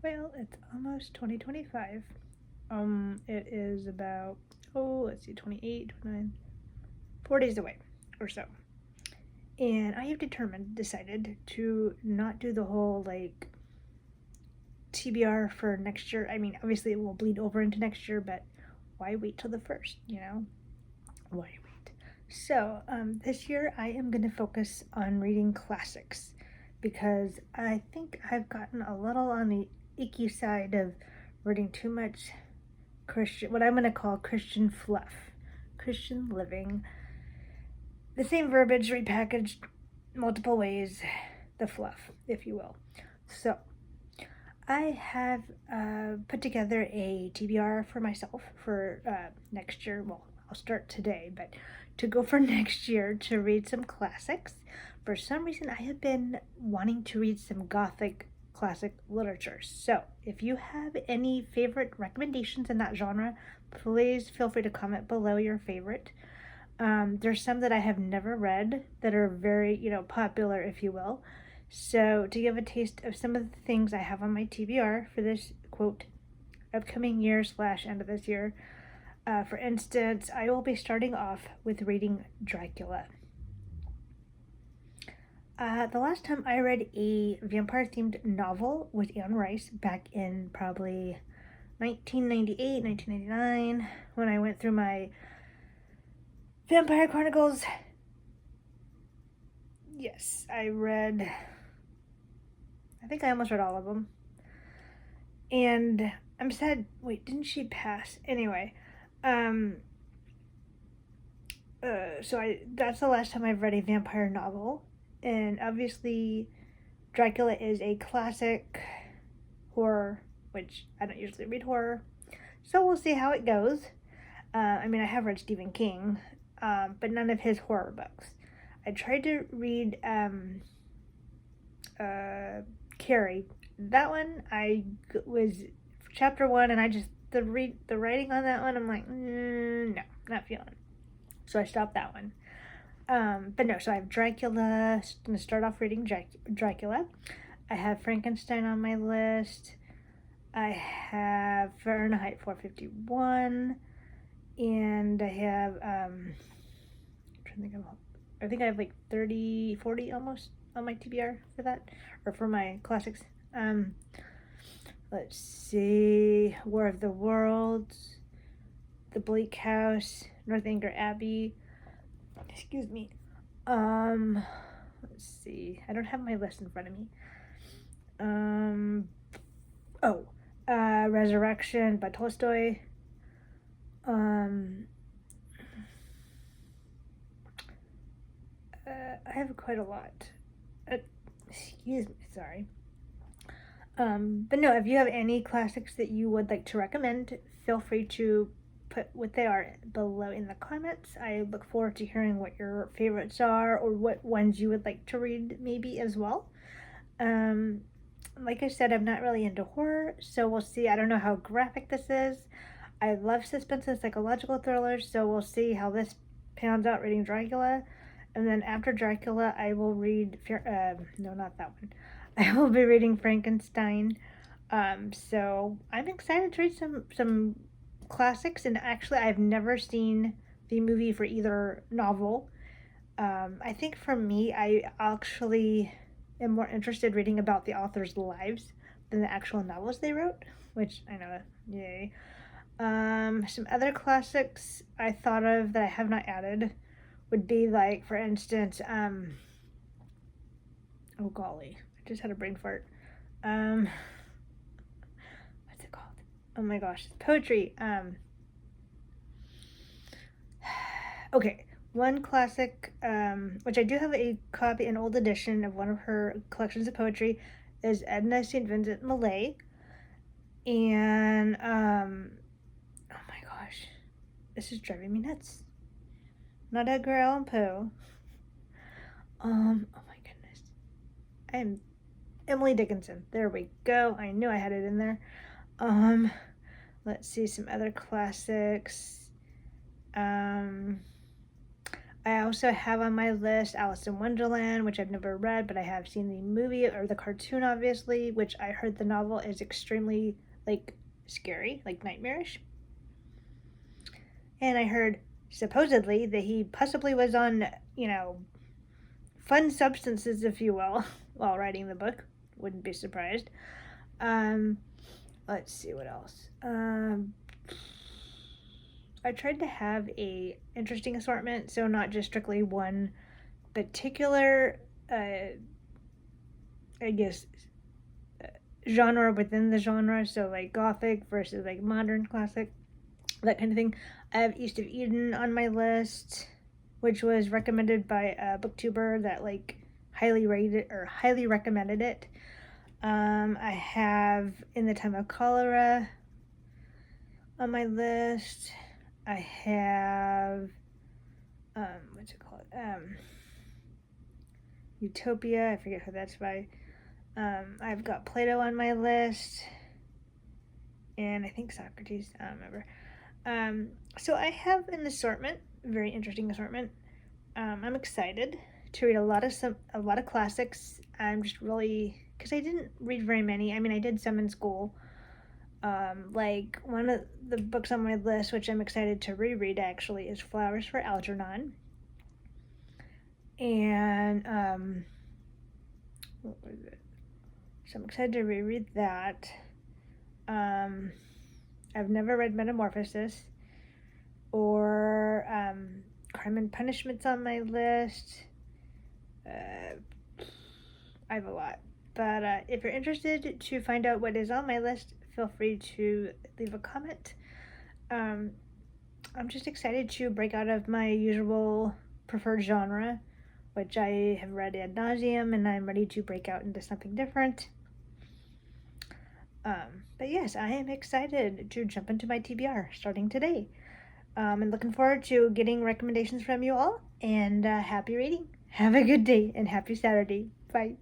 Well, it's almost 2025. It is about, let's see, 28, 29, 4 days away or so. And I have decided to not do the whole like TBR for next year. I mean, obviously it will bleed over into next year, but why wait till the first, you know? Why wait? So, this year I am going to focus on reading classics because I think I've gotten a little on the icky side of reading too much Christian, what I'm going to call Christian fluff, Christian living. The same verbiage repackaged multiple ways, the fluff, if you will. So, I have put together a TBR for myself for next year. Well, I'll start today, but to go for next year to read some classics. For some reason, I have been wanting to read some Gothic classic literature. So, if you have any favorite recommendations in that genre, please feel free to comment below your favorite. There's some that I have never read that are very, popular, if you will. So, to give a taste of some of the things I have on my TBR for this quote upcoming year slash end of this year, for instance, I will be starting off with reading Dracula. The last time I read a vampire themed novel was Anne Rice back in probably 1998, 1999, when I went through my Vampire Chronicles. Yes, I think I almost read all of them. And I'm sad, wait, didn't she pass? Anyway, um, that's the last time I've read a vampire novel. And obviously, Dracula is a classic horror, which I don't usually read horror. So we'll see how it goes. I mean, I have read Stephen King, but none of his horror books. I tried to read Carrie. That one, I was chapter one, and I just the writing on that one, I'm like, no, not feeling. So I stopped that one. But no, so I have Dracula. I'm gonna start off reading Dracula. I have Frankenstein on my list. I have Fahrenheit 451, and I have I'm trying to think of. I think I have like 30, 40 almost on my TBR for that, or for my classics. Um, let's see, War of the Worlds, The Bleak House, Northanger Abbey. Excuse me. Let's see. I don't have my list in front of me. Oh, Resurrection by Tolstoy. I have quite a lot. Excuse me, sorry. But no, if you have any classics that you would like to recommend, feel free to put what they are below in the comments. I look forward to hearing what your favorites are or what ones you would like to read maybe as well. Like I said, I'm not really into horror, so we'll see. I don't know how graphic this is. I love suspense and psychological thrillers, so we'll see how this pans out reading Dracula. And then after Dracula, I will read. No, not that one. I will be reading Frankenstein. So I'm excited to read some classics. And actually, I've never seen the movie for either novel. I think for me, I actually am more interested reading about the authors' lives than the actual novels they wrote, which I know, yay. Some other classics I thought of that I have not added would be like, for instance, oh golly, I just had a brain fart. What's it called? Oh my gosh, it's poetry. Okay, one classic, which I do have a copy, an old edition of one of her collections of poetry, is Edna St. Vincent Millay. And, oh my gosh, this is driving me nuts. Not Edgar Allan Poe. Oh my goodness. I am Emily Dickinson. There we go. I knew I had it in there. Let's see some other classics. I also have on my list Alice in Wonderland, which I've never read, but I have seen the movie or the cartoon, obviously, which I heard the novel is extremely, like, scary, like nightmarish. And I heard, supposedly, that he possibly was on, fun substances, if you will, while writing the book. Wouldn't be surprised. Um, let's see what else. I tried to have a interesting assortment, so not just strictly one particular, I guess, genre within the genre. So like gothic versus like modern classic, that kind of thing. I have East of Eden on my list, which was recommended by a booktuber that like highly rated or highly recommended it. I have In the Time of Cholera on my list. I have what's it called? Utopia. I forget who that's by. I've got Plato on my list, and I think Socrates. I don't remember. So I have an assortment, very interesting assortment. I'm excited to read a lot of classics. I'm just really because I didn't read very many. I mean, I did some in school. Like one of the books on my list, which I'm excited to reread, actually, is Flowers for Algernon. And what was it? So I'm excited to reread that. I've never read Metamorphosis or Crime and Punishment's on my list. I have a lot. But if you're interested to find out what is on my list, feel free to leave a comment. I'm just excited to break out of my usual preferred genre, which I have read ad nauseum, and I'm ready to break out into something different. But yes, I am excited to jump into my TBR starting today. And looking forward to getting recommendations from you all, and happy reading. Have a good day and happy Saturday. Bye.